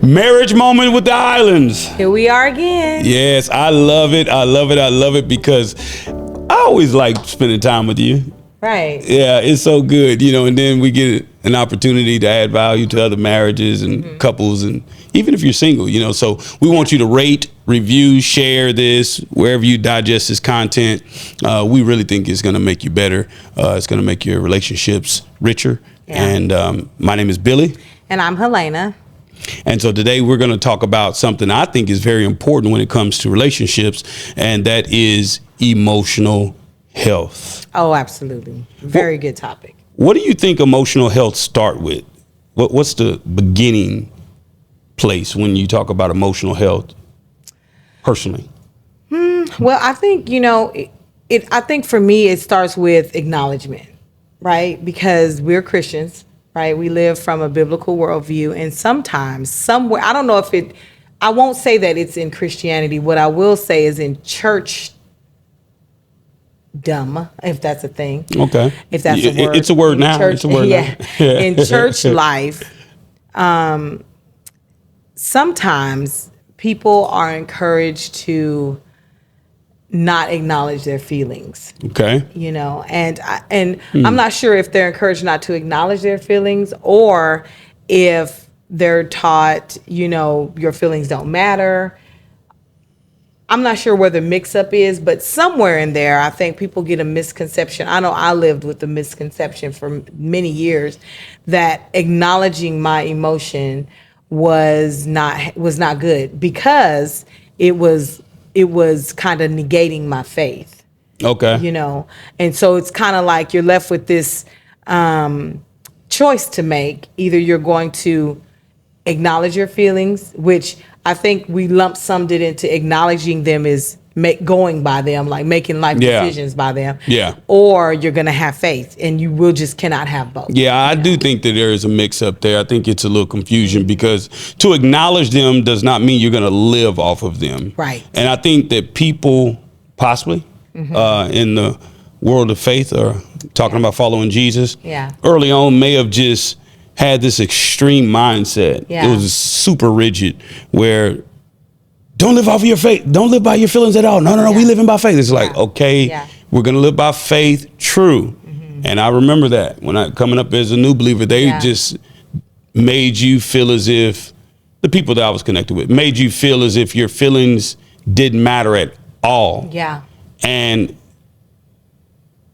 Marriage moment with the islands. Here we are again. Yes, I love it. I love it. I love it because I always like spending time with you. Right. Yeah, it's so good, and then we get an opportunity to add value to other marriages and couples, and even if you're single, so we want you to rate, review, share this wherever you digest this content. We really think it's going to make you better. It's going to make your relationships richer. Yeah. And my name is Billy. And I'm Helena. And so today we're going to talk about something I think is very important when it comes to relationships, and that is emotional health. Oh, absolutely. Very good topic. What do you think emotional health start with? What's the beginning place when you talk about emotional health personally? Well, I think, I think for me, it starts with acknowledgement, right? Because we're Christians, right? We live from a biblical worldview, and sometimes, somewhere, I don't know if I won't say that it's in Christianity. What I will say is in church dumb, if that's a thing. Okay. If that's a word. It's a word now. Church, it's a word yeah. now. In church life, sometimes people are encouraged to not acknowledge their feelings. Okay. And I'm not sure if they're encouraged not to acknowledge their feelings, or if they're taught, your feelings don't matter. I'm not sure where the mix-up is, but somewhere in there, I think people get a misconception. I know I lived with the misconception for many years that acknowledging my emotion was not good, because it was kind of negating my faith. Okay. And so it's kind of like you're left with this choice to make. Either you're going to acknowledge your feelings, which I think we lump summed it into acknowledging them is going by them, like making life decisions by them. Yeah. Or you're going to have faith, and you will just cannot have both. Yeah, I do think that there is a mix up there. I think it's a little confusion, because to acknowledge them does not mean you're going to live off of them. Right. And I think that people possibly in the world of faith are talking about following Jesus. Yeah. Early on may have just had this extreme mindset. Yeah. It was super rigid, where don't live off of your faith. Don't live by your feelings at all. No, Yeah. we living by faith. It's like, okay, we're going to live by faith. True. And I remember that when coming up as a new believer, they just made you feel as if the people that I was connected with made you feel as if your feelings didn't matter at all. Yeah. And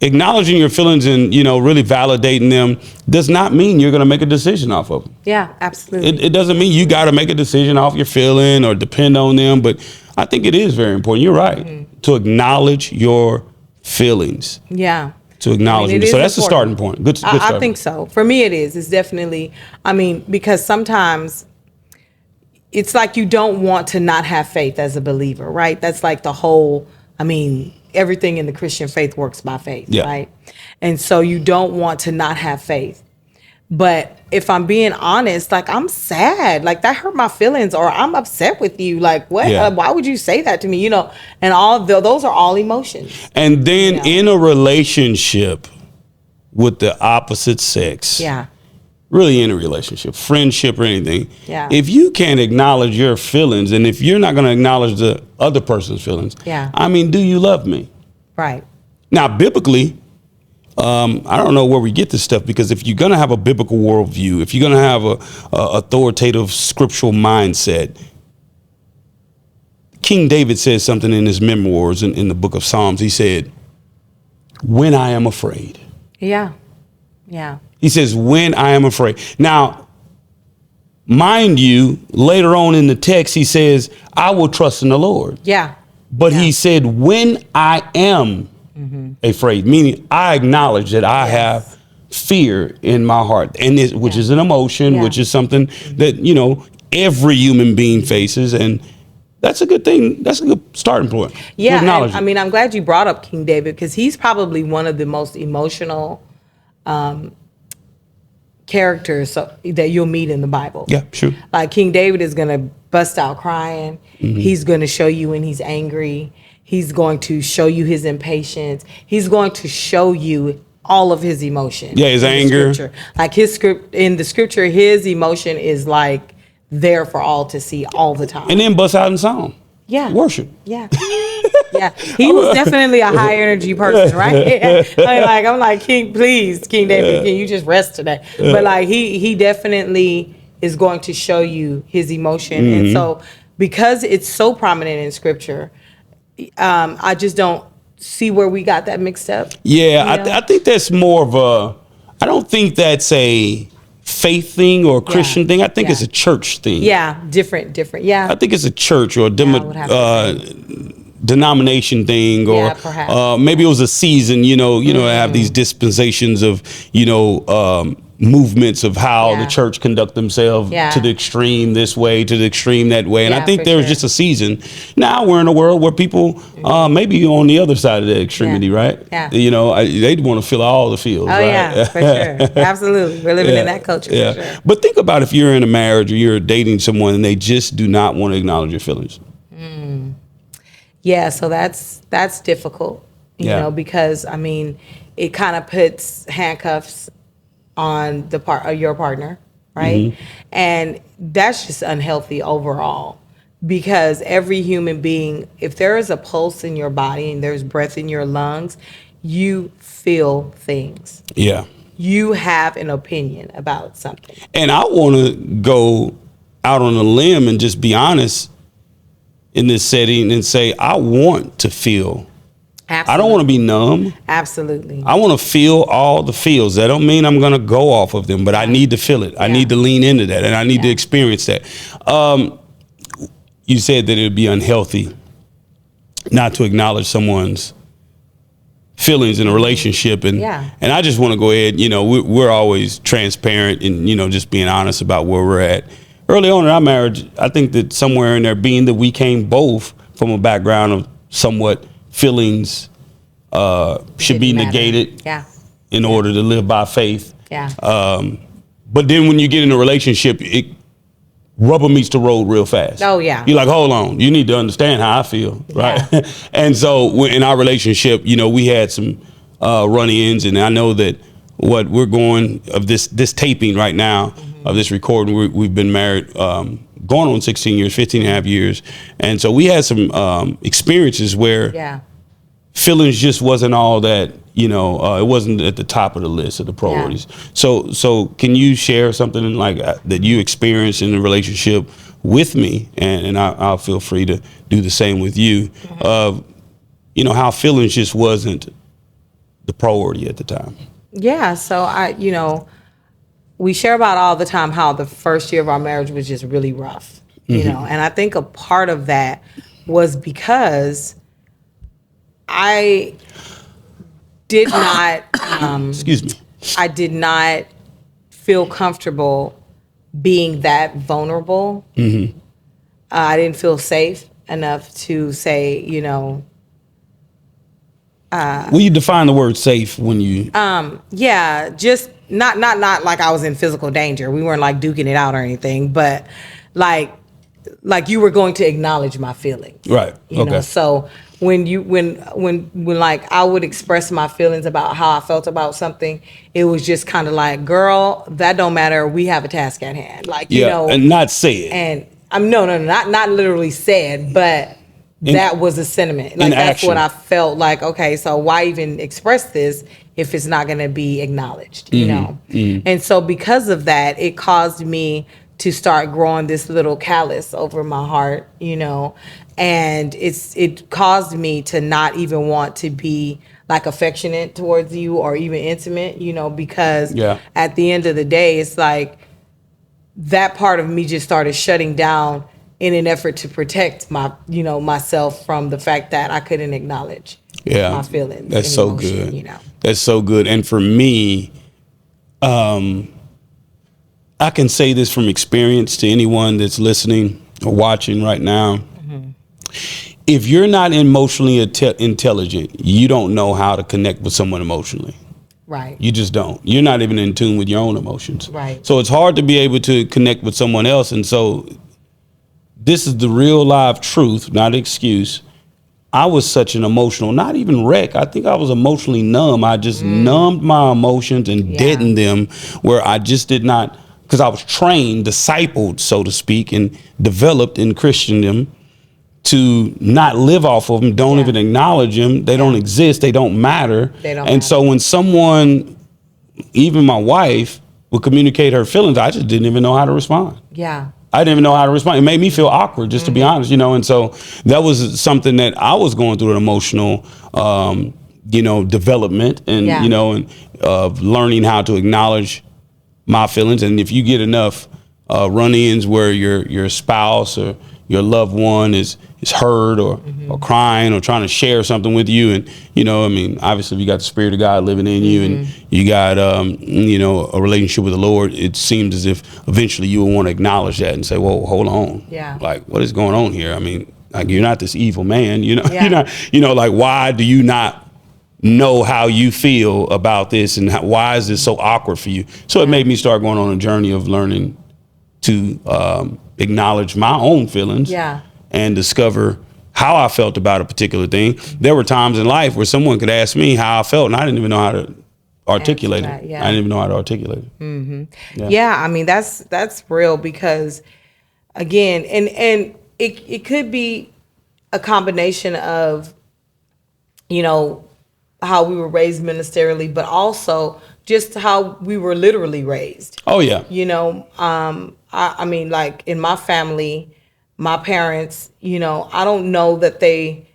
acknowledging your feelings and, really validating them does not mean you're going to make a decision off of them. Yeah, absolutely. It doesn't mean you got to make a decision off your feeling or depend on them. But I think it is very important. You're right. To acknowledge your feelings. Yeah. To acknowledge them. So that's the starting point. Good starting I think so. For me, it is. It's definitely, because sometimes it's like you don't want to not have faith as a believer, right? That's like the whole, everything in the Christian faith works by faith, right? And so you don't want to not have faith. But if I'm being honest, like, I'm sad, like that hurt my feelings, or I'm upset with you. Like, what? Why would you say that to me? And all those are all emotions. And then in a relationship with the opposite sex, really in a relationship, friendship or anything, if you can't acknowledge your feelings, and if you're not going to acknowledge the other person's feelings, do you love me? Right. Now, biblically, I don't know where we get this stuff, because if you're going to have a biblical worldview, if you're going to have a authoritative scriptural mindset, King David says something in his memoirs in the book of Psalms. He said, when I am afraid. Yeah. Yeah. He says, when I am afraid. Now, mind you, later on in the text, he says, I will trust in the Lord. Yeah. But he said, when I am afraid, meaning I acknowledge that I have fear in my heart, and which is an emotion, which is something that, every human being faces. And that's a good thing. That's a good starting point. Yeah. And, I'm glad you brought up King David, because he's probably one of the most emotional characters that you'll meet in the Bible. Yeah, sure. Like King David is going to bust out crying. He's going to show you when he's angry. He's going to show you his impatience. He's going to show you all of his emotion. Yeah, his anger. Like his script in the scripture, his emotion is like there for all to see all the time. And then bust out in song. Yeah. Worship. Yeah. Yeah. He was definitely a high energy person, right? I'm like, King, please, King David, can you just rest today? But like he definitely is going to show you his emotion. Mm-hmm. And so because it's so prominent in scripture, I just don't see where we got that mixed up. Yeah, You know? I think that's more of I don't think that's a faith thing or a Christian thing. I think it's a church thing. Yeah, different. Yeah. I think it's a church or denomination thing, or perhaps. maybe it was a season. Have these dispensations of movements of how the church conduct themselves to the extreme this way, to the extreme that way. And I think there was just a season. Now we're in a world where people maybe on the other side of the extremity, right? Yeah. They'd want to feel all the feels. Oh, right? yeah, for sure. Absolutely. We're living in that culture, for sure. But think about if you're in a marriage or you're dating someone and they just do not want to acknowledge your feelings. Yeah, so that's difficult, you know, because I mean, it kind of puts handcuffs on the part of your partner, right? Mm-hmm. And that's just unhealthy overall, because every human being, if there is a pulse in your body and there's breath in your lungs, you feel things. Yeah. You have an opinion about something. And I want to go out on a limb and just be honest in this setting and say, I want to feel. Absolutely. I don't want to be numb. Absolutely. I want to feel all the feels. That don't mean I'm going to go off of them, but I need to feel it. I need to lean into that, and I need to experience that. You said that it would be unhealthy not to acknowledge someone's feelings in a relationship. And I just want to go ahead, we're always transparent and, just being honest about where we're at. Early on in our marriage, I think that somewhere in there, being that we came both from a background of somewhat feelings should be negated in order to live by faith. Yeah. But then when you get in a relationship, rubber meets the road real fast. Oh, yeah. You're like, hold on, you need to understand how I feel, right? Yeah. And so in our relationship, we had some run-ins, and I know that what we're going of this taping right now, of this recording, we've been married going on 16 years, 15 and a half years. And so we had some experiences where feelings just wasn't all that, it wasn't at the top of the list of the priorities. Yeah. So can you share something like that you experienced in the relationship with me? And I'll feel free to do the same with you of, how feelings just wasn't the priority at the time. Yeah. So we share about all the time how the first year of our marriage was just really rough, and I think a part of that was because I did not, excuse me, I did not feel comfortable being that vulnerable. Mm-hmm. I didn't feel safe enough to say, will you define the word safe when you? Just not like I was in physical danger. We weren't like duking it out or anything, but like you were going to acknowledge my feelings. Right. You know? So when like I would express my feelings about how I felt about something, it was just kind of like, girl, that don't matter. We have a task at hand. Like, and not say it. And I'm not literally said, but that was a sentiment. Like that's action. What I felt like. Okay, so why even express this if it's not going to be acknowledged? And so because of that, it caused me to start growing this little callus over my heart, and it caused me to not even want to be like affectionate towards you or even intimate, because at the end of the day, it's like that part of me just started shutting down in an effort to protect my, myself from the fact that I couldn't acknowledge my feelings. That's so emotion, good. That's so good. And for me, I can say this from experience to anyone that's listening or watching right now. Mm-hmm. If you're not emotionally intelligent, you don't know how to connect with someone emotionally. Right. You just don't. You're not even in tune with your own emotions. Right. So it's hard to be able to connect with someone else. And so this is the real live truth, not excuse. I was such an emotional, not even wreck. I think I was emotionally numb. I just numbed my emotions and deadened them, where I just did not because I was trained, discipled, so to speak, and developed in Christendom to not live off of them, don't even acknowledge them. They don't exist. They don't matter. So when someone, even my wife, would communicate her feelings, I just didn't even know how to respond. Yeah. I didn't even know how to respond. It made me feel awkward, just to be honest, And so that was something that I was going through, an emotional, development and, and learning how to acknowledge my feelings. And if you get enough run-ins where your spouse or your loved one is hurt or crying or trying to share something with you, and obviously if you got the Spirit of God living in you and you got a relationship with the Lord, it seems as if eventually you will want to acknowledge that and say, "Whoa, hold on, like what is going on here?" I mean, like you're not this evil man, you're not, like why do you not know how you feel about this, and why is this so awkward for you? So it made me start going on a journey of learning to acknowledge my own feelings and discover how I felt about a particular thing. There were times in life where someone could ask me how I felt, and I didn't even know how to articulate it. I didn't even know how to articulate it. I mean, that's real, because again, and it could be a combination of, how we were raised ministerially, but also just how we were literally raised. Oh yeah. I mean, like in my family, my parents, I don't know that they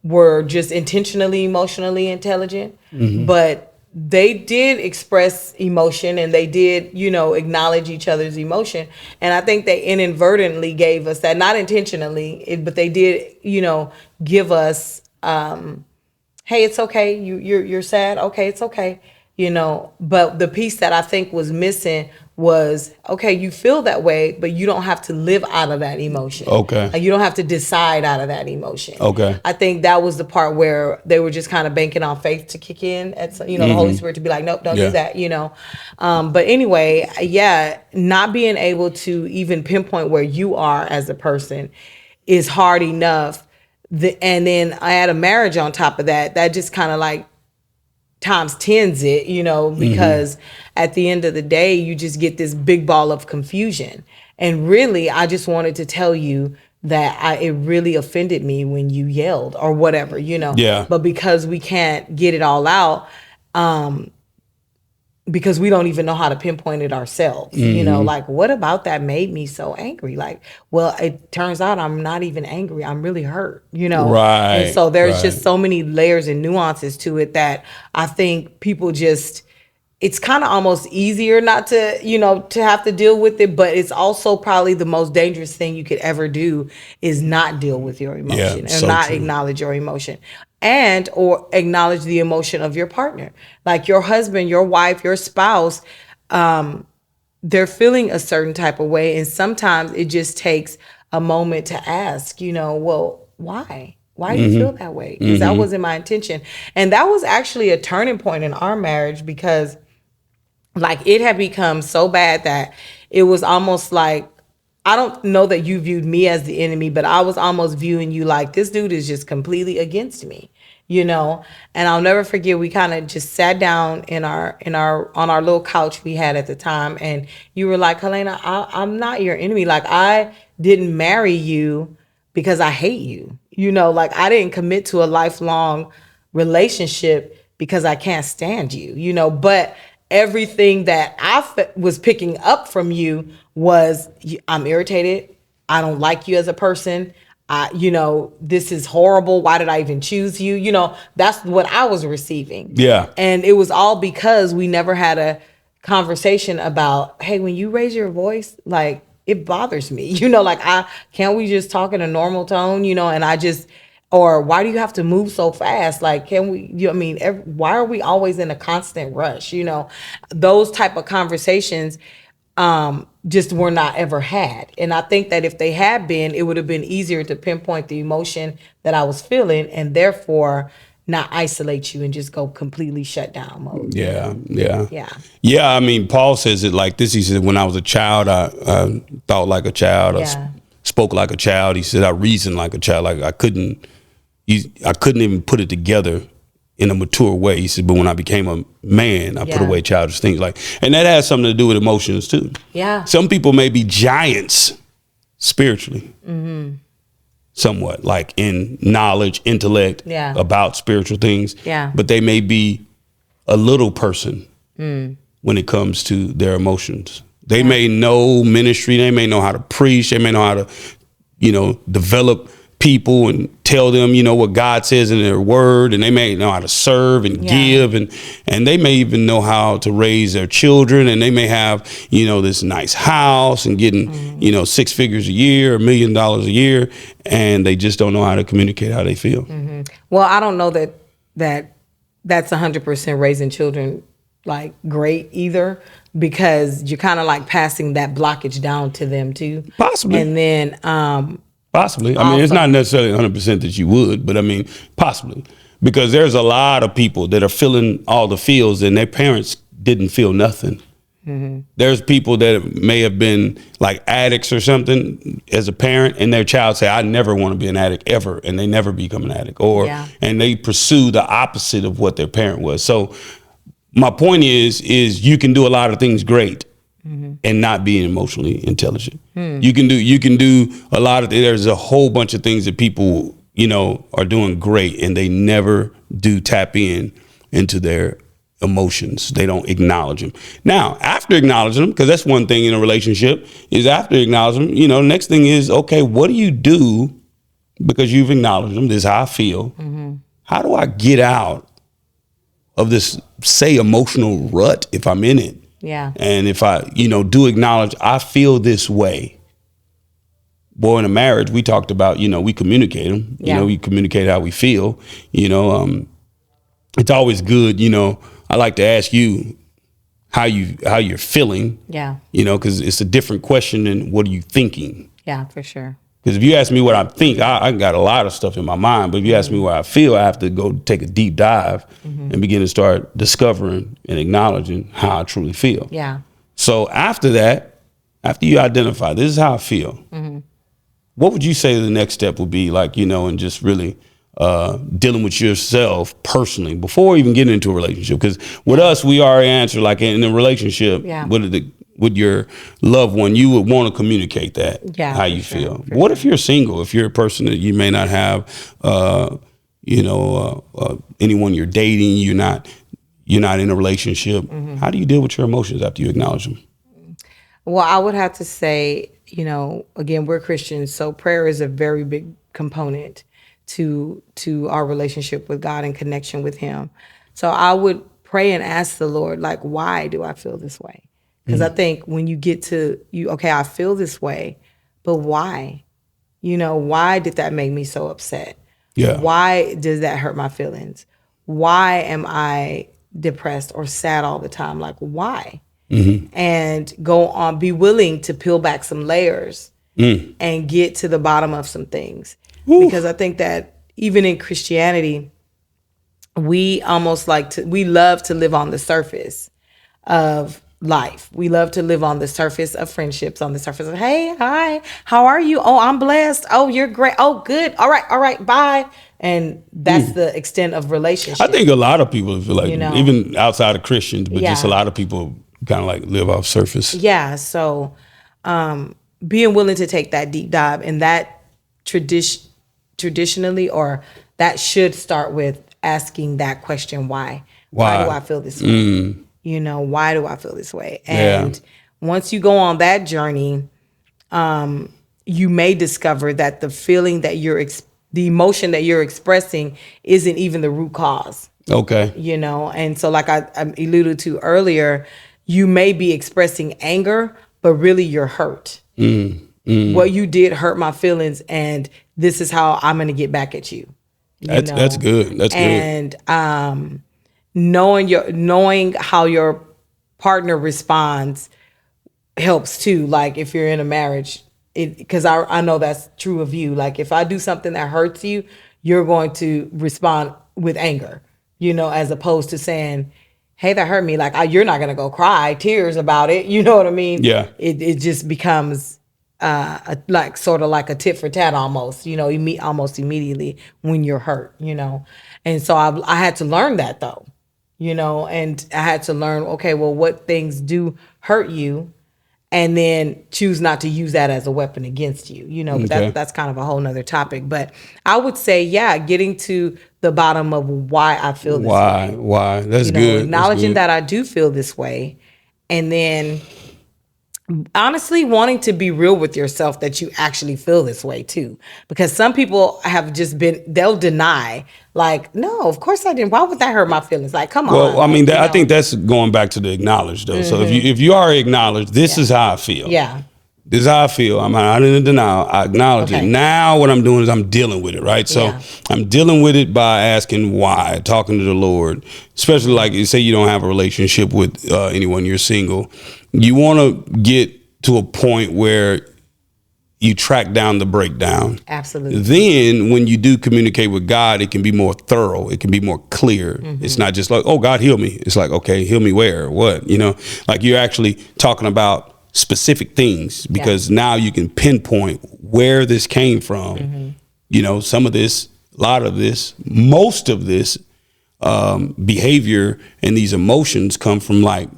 were just intentionally emotionally intelligent, but they did express emotion, and they did, acknowledge each other's emotion. And I think they inadvertently gave us that, not intentionally, but they did, give us, hey, it's okay. You're sad. Okay, it's okay. But the piece that I think was missing was, okay, you feel that way, but you don't have to live out of that emotion. Okay. Like, you don't have to decide out of that emotion. Okay. I think that was the part where they were just kind of banking on faith to kick in, the Holy Spirit to be like, nope, don't do that, But anyway, not being able to even pinpoint where you are as a person is hard enough. And then I had a marriage on top of that. That just kind of like times tens it, because at the end of the day, you just get this big ball of confusion. And really, I just wanted to tell you that it really offended me when you yelled or whatever, Yeah. But because we can't get it all out, because we don't even know how to pinpoint it ourselves, like what about that made me so angry? Like, well, it turns out I'm not even angry. I'm really hurt, Right. And so there's just so many layers and nuances to it that I think people it's kind of almost easier not to, to have to deal with it, but it's also probably the most dangerous thing you could ever do is not deal with your emotion and not acknowledge your emotion. And or acknowledge the emotion of your partner, like your husband, your wife, your spouse. They're feeling a certain type of way, and sometimes it just takes a moment to ask, well, why? Why do you feel that way? Because that wasn't my intention, and that was actually a turning point in our marriage, because like it had become so bad that it was almost like, I don't know that you viewed me as the enemy, but I was almost viewing you like, this dude is just completely against me, And I'll never forget, we kind of just sat down on our little couch we had at the time, and you were like, Helena, I'm not your enemy. Like, I didn't marry you because I hate you. Like, I didn't commit to a lifelong relationship because I can't stand you. But everything that I was picking up from you was, I'm irritated. I don't like you as a person. This is horrible. Why did I even choose you? That's what I was receiving. Yeah. And it was all because we never had a conversation about, hey, when you raise your voice, like, it bothers me, like, can't we just talk in a normal tone, and or why do you have to move so fast? Like, can we, why are we always in a constant rush? Those type of conversations just were not ever had. And I think that if they had been, it would have been easier to pinpoint the emotion that I was feeling, and therefore not isolate you and just go completely shut down mode. Yeah. Yeah. I mean, Paul says it like this. He said, when I was a child, I thought like a child. I spoke like a child. He said, I reasoned like a child. Like I couldn't even put it together in a mature way. He said, but when I became a man, I put Yeah. away childish things. And that has something to do with emotions too. Yeah. Some people may be giants spiritually, somewhat, like in knowledge, intellect, Yeah. about spiritual things. Yeah. But they may be a little person when it comes to their emotions. They may know ministry. They may know how to preach. They may know how to, develop people and tell them, what God says in their word. And they may know how to serve and give. And they may even know how to raise their children. And they may have, this nice house and getting, 6 figures a year, $1 million a year. And they just don't know how to communicate how they feel. Well, I don't know that's 100% raising children like great either, because you're kind of like passing that blockage down to them too. Possibly. And then Possibly. I mean, it's not necessarily 100% that you would, but I mean, possibly. Because there's a lot of people that are feeling all the feels and their parents didn't feel nothing. There's people that may have been like addicts or something as a parent, and their child say, I never want to be an addict ever, and they never become an addict. And they pursue the opposite of what their parent was. So my point is you can do a lot of things great and not being emotionally intelligent. You can do a lot of, there's a whole bunch of things that people, are doing great, and they never do tap into their emotions. They don't acknowledge them. Now, after acknowledging them, because that's one thing in a relationship, is after acknowledging them, the next thing is, okay, what do you do because you've acknowledged them? This is how I feel. How do I get out of this, say, emotional rut if I'm in it? Yeah. And if I, do acknowledge I feel this way. Boy, in a marriage, we talked about, we communicate them. We communicate how we feel. It's always good, I like to ask you how you're feeling. Yeah. Because it's a different question than what are you thinking. Yeah, for sure. Because if you ask me what I think, I got a lot of stuff in my mind. But if you ask me what I feel, I have to go take a deep dive and begin to start discovering and acknowledging how I truly feel. Yeah. So after that, after you identify, this is how I feel. What would you say the next step would be, like, and just really dealing with yourself personally before even getting into a relationship? Because with us, we already answer, like in a relationship, with your loved one, you would want to communicate that, how you feel. What if you're single? If you're a person that you may not have, anyone you're dating, you're not in a relationship. How do you deal with your emotions after you acknowledge them? Well, I would have to say, again, we're Christians, so prayer is a very big component to our relationship with God and connection with Him. So I would pray and ask the Lord, like, why do I feel this way? Because I think when you get to okay, I feel this way, but why? Why did that make me so upset? Yeah. Why does that hurt my feelings? Why am I depressed or sad all the time? Like, why? And go on, be willing to peel back some layers and get to the bottom of some things. Because I think that even in Christianity, we almost we love to live on the surface of life. We love to live on the surface of friendships, on the surface of, hey, hi, how are you? Oh, I'm blessed. Oh, you're great. Oh, good. All right, bye. And that's the extent of relationship. I think a lot of people feel like, even outside of Christians, but just a lot of people kind of like live off surface. Yeah. So being willing to take that deep dive, and that traditionally, or that should start with asking that question, why? Why do I feel this way? Why do I feel this way? And once you go on that journey, you may discover that the feeling that the emotion that you're expressing isn't even the root cause. Okay. And so like I alluded to earlier, you may be expressing anger, but really you're hurt. What you did hurt my feelings, and this is how I'm going to get back at you. That's good. That's good. And knowing how your partner responds helps too. Like if you're in a marriage, because I know that's true of you. Like if I do something that hurts you, you're going to respond with anger, as opposed to saying, hey, that hurt me. Like you're not going to go cry tears about it. You know what I mean? Yeah. It just becomes like sort of like a tit for tat almost, almost immediately when you're hurt, And so I had to learn that though, and I had to learn, okay, well, what things do hurt you, and then choose not to use that as a weapon against you, but Okay. that's kind of a whole nother topic. But I would say, yeah, getting to the bottom of why I feel this way. Why? That's good. Acknowledging That's good. that I do feel this way, and then honestly wanting to be real with yourself that you actually feel this way too, because some people have just they'll deny, like, no, of course I didn't, why would that hurt my feelings, like, come Well, on, I mean, like, I think that's going back to the acknowledge though. So if you already acknowledge, this is how I feel. yeah, This is how I feel. I'm not in denial. I acknowledge it. Okay. Now what I'm doing is I'm dealing with it, right? So Yeah. I'm dealing with it by asking why, talking to the Lord, especially like you say you don't have a relationship with anyone, you're single. You want to get to a point where you track down the breakdown. absolutely, Then when you do communicate with God, it can be more thorough. It can be more clear. It's not just like, oh, God, heal me. It's like, okay, heal me where? What? Like you're actually talking about specific things, because now you can pinpoint where this came from. Some of this, a lot of this, most of this behavior and these emotions come from like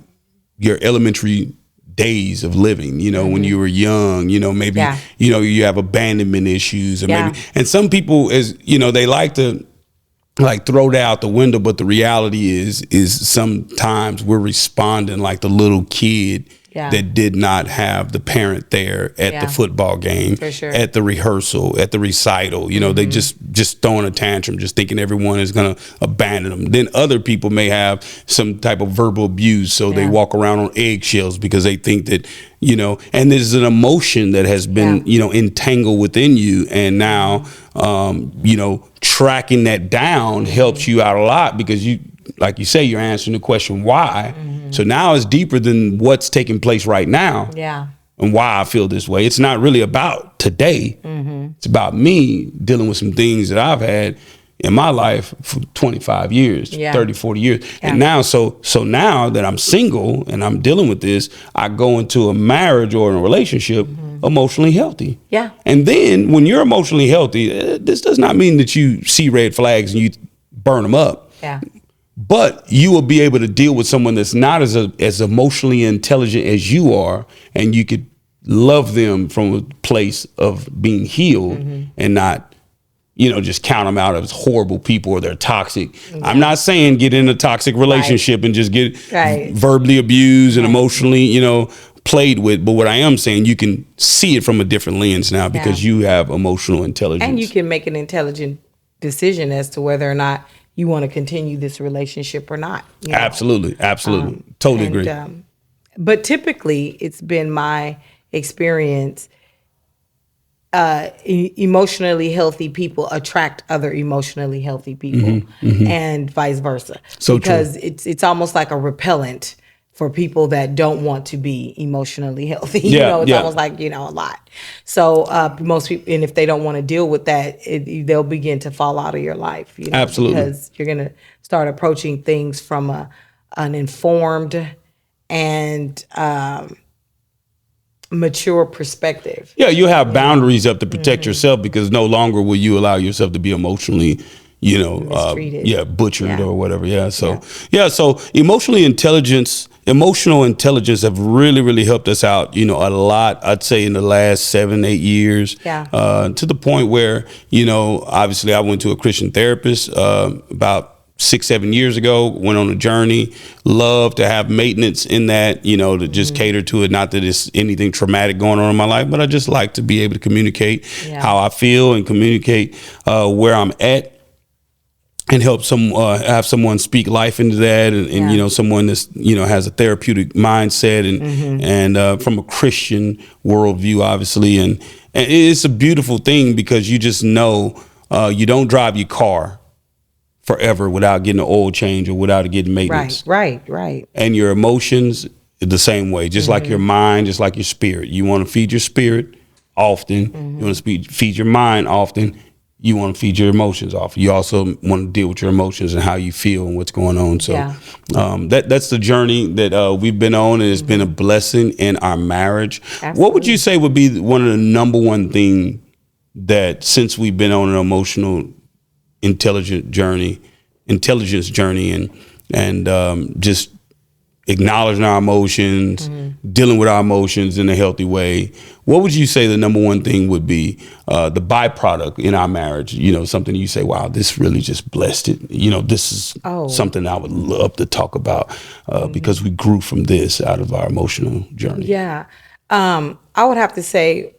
your elementary days of living, when you were young, maybe, Yeah. You have abandonment issues, or Yeah. maybe, and some people, as they like to like throw that out the window, but the reality is sometimes we're responding like the little kid Yeah. that did not have the parent there at Yeah. the football game, For sure. at the rehearsal, at the recital. They just throwing a tantrum, just thinking everyone is going to abandon them. Then other people may have some type of verbal abuse, so they Yeah. walk around on eggshells because they think that, and there's an emotion that has been, entangled within you. And now, tracking that down helps you out a lot, because you, like you say, you're answering the question why. So now it's deeper than what's taking place right now. yeah, And why I feel this way. It's not really about today. It's about me dealing with some things that I've had in my life for 25 years, Yeah. 30, 40 years. Yeah. And now, so now that I'm single and I'm dealing with this, I go into a marriage or a relationship emotionally healthy. Yeah. And then when you're emotionally healthy, this does not mean that you see red flags and you burn them up. yeah, But you will be able to deal with someone that's not as emotionally intelligent as you are, and you could love them from a place of being healed and not, just count them out as horrible people or they're toxic. I'm not saying get in a toxic relationship and just get Right. verbally abused and emotionally, played with. But what I am saying, you can see it from a different lens now because you have emotional intelligence. and you can make an intelligent decision as to whether or not you want to continue this relationship or not. Absolutely. Totally And, agree. But typically, it's been my experience, emotionally healthy people attract other emotionally healthy people, and vice versa. So true. because it's almost like a repellent for people that don't want to be emotionally healthy. It's almost like, a lot. So most people, and if they don't want to deal with that, they'll begin to fall out of your life. Absolutely. Because you're going to start approaching things from an informed and mature perspective. Yeah, you have boundaries up to protect yourself, because no longer will you allow yourself to be emotionally, Mistreated. butchered Yeah. or whatever. Yeah. So so emotional intelligence have really, really helped us out, a lot, I'd say in the last 7-8 years. Yeah. To the point where, obviously I went to a Christian therapist about 6-7 years ago, went on a journey, love to have maintenance in that, to just cater to it. Not that it's anything traumatic going on in my life, but I just like to be able to communicate how I feel and communicate where I'm at, and help have someone speak life into that. And someone that's, has a therapeutic mindset and from a Christian worldview, obviously. And it's a beautiful thing, because you just know you don't drive your car forever without getting an oil change or without getting maintenance. Right. And your emotions the same way, just like your mind, just like your spirit. You want to feed your spirit often. You want to feed your mind often. you want to feed your emotions off. You also want to deal with your emotions and how you feel and what's going on. So Yeah. That's the journey that we've been on, and it's been a blessing in our marriage. What would you Absolutely. say would be one of the number one thing that, since we've been on an emotional intelligence journey, and just acknowledging our emotions, dealing with our emotions in a healthy way, what would you say the number one thing would be, the byproduct in our marriage? Something you say, wow, this really just blessed it. This is something I would love to talk about, because we grew from this out of our emotional journey. Yeah. I would have to say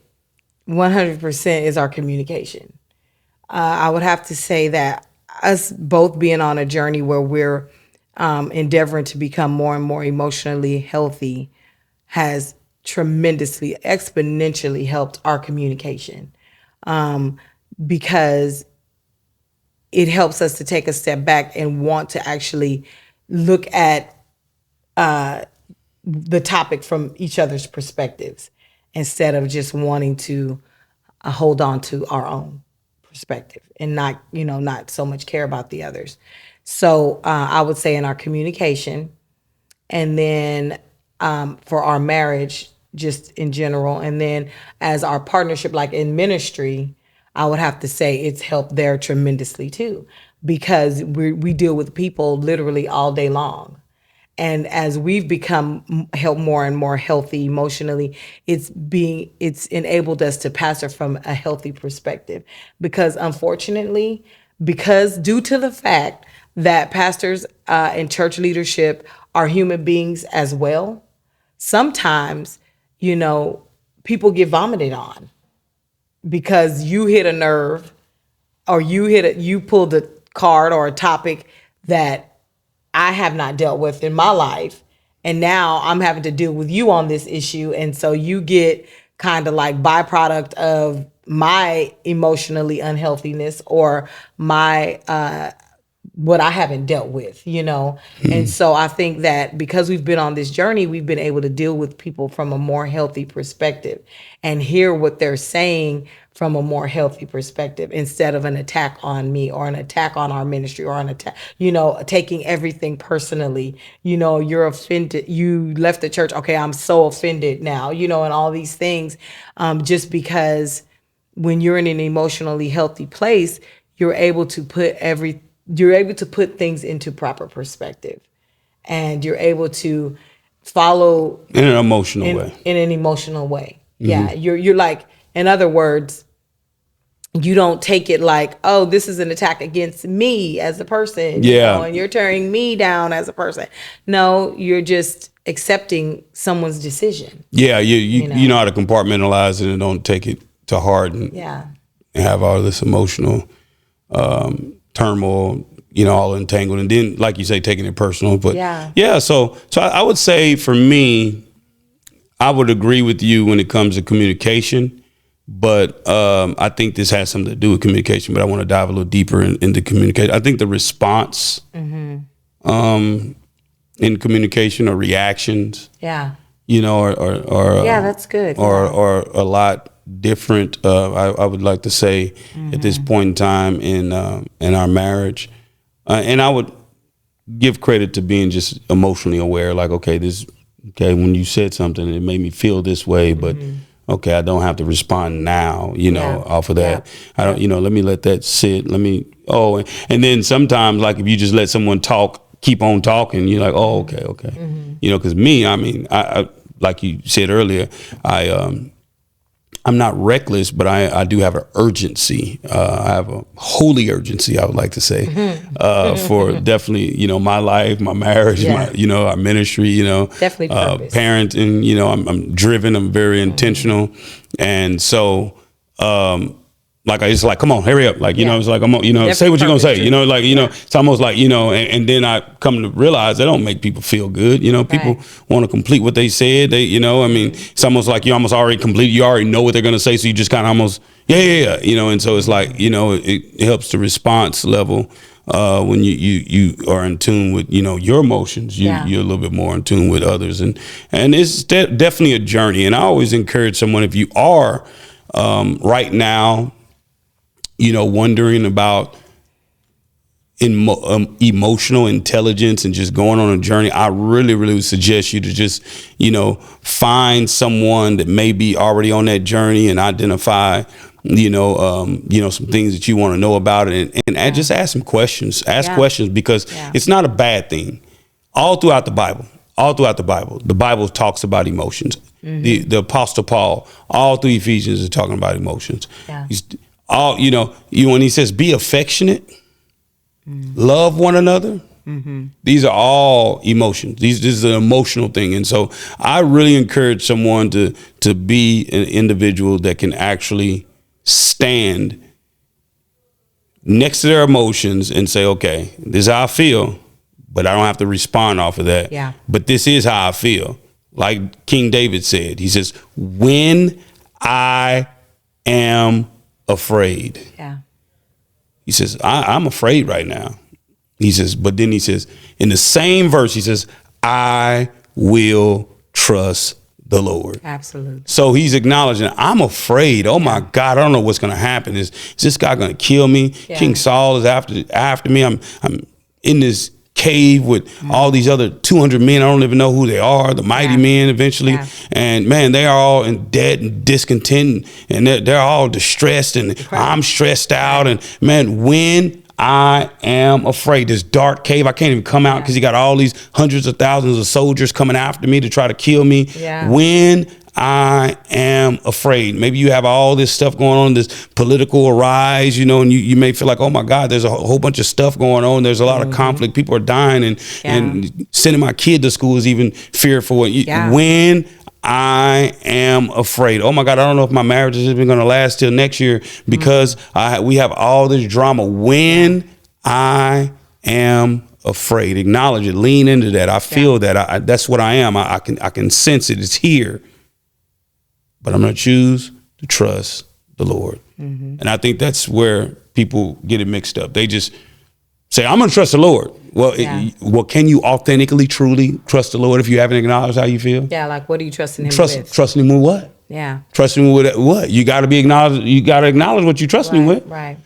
100% is our communication. I would have to say that us both being on a journey where we're endeavoring to become more and more emotionally healthy has tremendously, exponentially helped our communication, because it helps us to take a step back and want to actually look at the topic from each other's perspectives instead of just wanting to hold on to our own perspective and not so much care about the others. So I would say in our communication, and then for our marriage, just in general, and then as our partnership, like in ministry, I would have to say it's helped there tremendously too, because we deal with people literally all day long. And as we've become more and more healthy emotionally, it's enabled us to pastor from a healthy perspective. Because unfortunately, because due to the fact that pastors and church leadership are human beings as well, sometimes, people get vomited on because you hit a nerve, or you pulled a card or a topic that I have not dealt with in my life. And now I'm having to deal with you on this issue. And so you get kind of like byproduct of my emotionally unhealthiness, or my what I haven't dealt with. And so I think that because we've been on this journey, we've been able to deal with people from a more healthy perspective and hear what they're saying from a more healthy perspective, instead of an attack on me or an attack on our ministry, or an attack, taking everything personally. You're offended. You left the church. Okay, I'm so offended now, and all these things, just because when you're in an emotionally healthy place, you're able to put things into proper perspective, and you're able to follow In an emotional way. in an emotional way. Yeah, you're like, in other words, you don't take it like, oh, this is an attack against me as a person, Yeah. and you're tearing me down as a person. No, you're just accepting someone's decision. Yeah, you know how to compartmentalize it and don't take it to heart, and Yeah. have all this emotional turmoil, all entangled, and then, like you say, taking it personal. But Yeah. so I would say, for me, I would agree with you when it comes to communication, but I think this has something to do with communication. But I want to dive a little deeper into communication. I think the response in communication, or reactions, Yeah. or Yeah, that's good. or a lot different. I would like to say at this point in time in our marriage, and I would give credit to being just emotionally aware. Like, okay, when you said something, it made me feel this way, but okay, I don't have to respond now. Off of that, I don't. Let me let that sit. And then sometimes, like, if you just let someone talk, keep on talking, you're like, oh, okay. Because me, I mean, I like you said earlier, I'm not reckless, but I do have an urgency. I have a holy urgency, I would like to say, for definitely, my life, my marriage, our ministry, Definitely purpose. parenting, I'm driven, I'm very intentional. And so, it's like, come on, hurry up. Like, it's like, I'm, Definitely say what you're going to say, purpose. it's almost like, and then I come to realize they don't make people feel good. People want to complete what they said. It's almost like you almost already completed. You already know what they're going to say. So you just kind of almost, and so it's like, it helps the response level. When you are in tune with, your emotions, you're a little bit more in tune with others. And it's definitely a journey. And I always encourage someone, if you are right now, wondering about emotional intelligence and just going on a journey, I really, really would suggest you to just, find someone that may be already on that journey and identify, some things that you want to know about it, and just ask some questions. Ask questions, because it's not a bad thing. All throughout the Bible, the Bible talks about emotions. Mm-hmm. The Apostle Paul, all through Ephesians, is talking about emotions. Yeah. When he says be affectionate, love one another. Mm-hmm. These are all emotions. This is an emotional thing. And so I really encourage someone to be an individual that can actually stand next to their emotions and say, okay, this is how I feel, but I don't have to respond off of that. Yeah. But this is how I feel. Like King David said, he says, when I am afraid. Yeah. He says, I'm afraid right now. He says, but then he says, in the same verse, he says, I will trust the Lord. Absolutely. So he's acknowledging, I'm afraid. Oh my God, I don't know what's going to happen. Is this guy going to kill me? Yeah. King Saul is after me. I'm in this cave with all these other 200 men. I don't even know who they are. The mighty men eventually. Yeah. And man, they are all in debt and discontent, and they're all distressed, and I'm stressed out. And man, when I am afraid, this dark cave, I can't even come out because you got all these hundreds of thousands of soldiers coming after me to try to kill me. Yeah. When I am afraid. Maybe you have all this stuff going on, this political rise, and you may feel like, oh my God, there's a whole bunch of stuff going on. There's a lot of conflict. People are dying, and sending my kid to school is even fearful. When I am afraid. Oh my God, I don't know if my marriage is even going to last till next year because we have all this drama. When I am afraid, acknowledge it, lean into that. I feel that. That's what I am. I can sense it. It's here. But I'm going to choose to trust the Lord. Mm-hmm. And I think that's where people get it mixed up. They just say, I'm going to trust the Lord. Well, can you authentically, truly trust the Lord if you haven't acknowledged how you feel? Yeah, like what are you trusting him with? Trusting him with what? Yeah. Trusting him with what? You got to be acknowledged. You got to acknowledge what you're trusting him with. Right.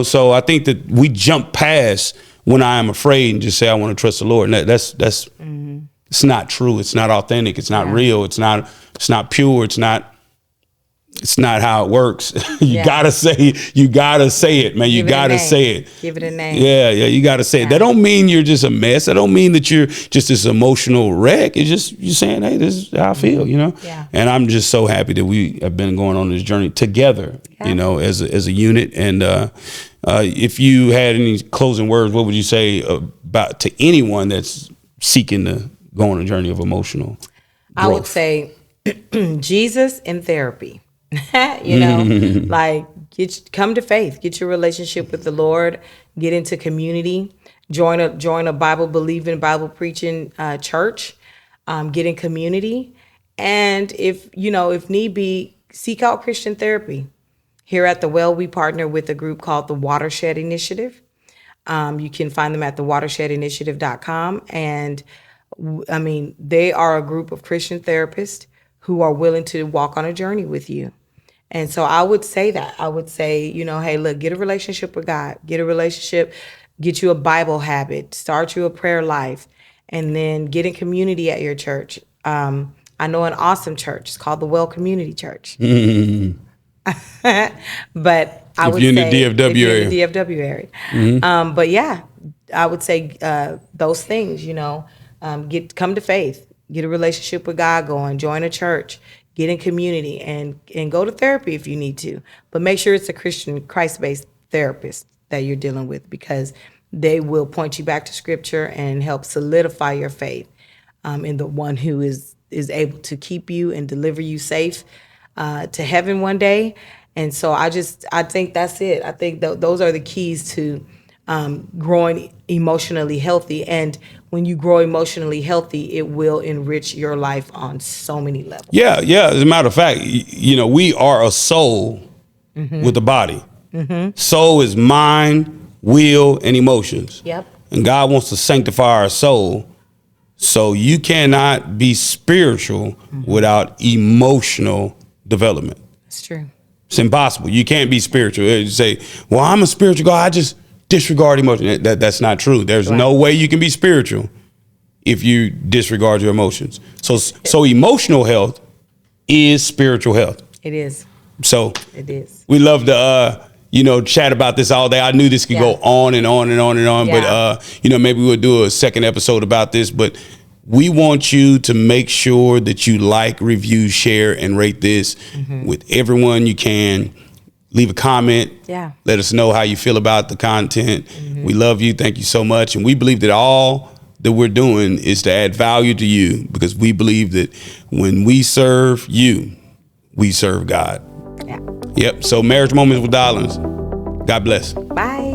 So I think that we jump past when I am afraid and just say, I want to trust the Lord. And that's it's not true. It's not authentic. It's not real. It's not pure. It's not how it works. You gotta say it, man. You gotta say it. Give it a name. Yeah, you gotta say it. That don't mean you're just a mess. That don't mean that you're just this emotional wreck. It's just you're saying, hey, this is how I feel, Yeah. And I'm just so happy that we have been going on this journey together, as a unit. And if you had any closing words, what would you say about to anyone that's seeking to go on a journey of emotional growth? I would say Jesus in therapy. Like come to faith, get your relationship with the Lord, get into community, join a Bible believing, Bible preaching church, get in community, and if need be, seek out Christian therapy. Here at the Well, we partner with a group called the Watershed Initiative. You can find them at thewatershedinitiative.com, and they are a group of Christian therapists who are willing to walk on a journey with you. And so I would say that. I would say, hey, look, get a relationship with God. Get you a Bible habit. Start you a prayer life. And then get in community at your church. I know an awesome church. It's called the Well Community Church. Mm-hmm. But I would say... If you're in the DFW area. Mm-hmm. But yeah, I would say those things, come to faith. Get a relationship with God going. Join a church. Get in community and go to therapy if you need to, but make sure it's a Christian, Christ-based therapist that you're dealing with, because they will point you back to Scripture and help solidify your faith in the one who is able to keep you and deliver you safe to heaven one day. And so I think that's it. I think those are the keys to growing emotionally healthy. And when you grow emotionally healthy, it will enrich your life on so many levels. Yeah. As a matter of fact, we are a soul with a body. Mm-hmm. Soul is mind, will, and emotions. Yep. And God wants to sanctify our soul. So you cannot be spiritual without emotional development. That's true. It's impossible. You can't be spiritual. You say, well, I'm a spiritual guy. I just disregard emotion. That's not true. There's no way you can be spiritual if you disregard your emotions. So emotional health is spiritual health. It is. So it is. We love to chat about this all day. I knew this could go on and on and on and on, but maybe we'll do a second episode about this. But we want you to make sure that you like, review, share, and rate this with everyone you can. Leave a comment. Yeah. Let us know how you feel about the content. We love you. Thank you so much. And we believe that all that we're doing is to add value to you, because we believe that when we serve you, we serve God. Yeah. Yep. So Marriage Moments with Darlings. God bless. Bye.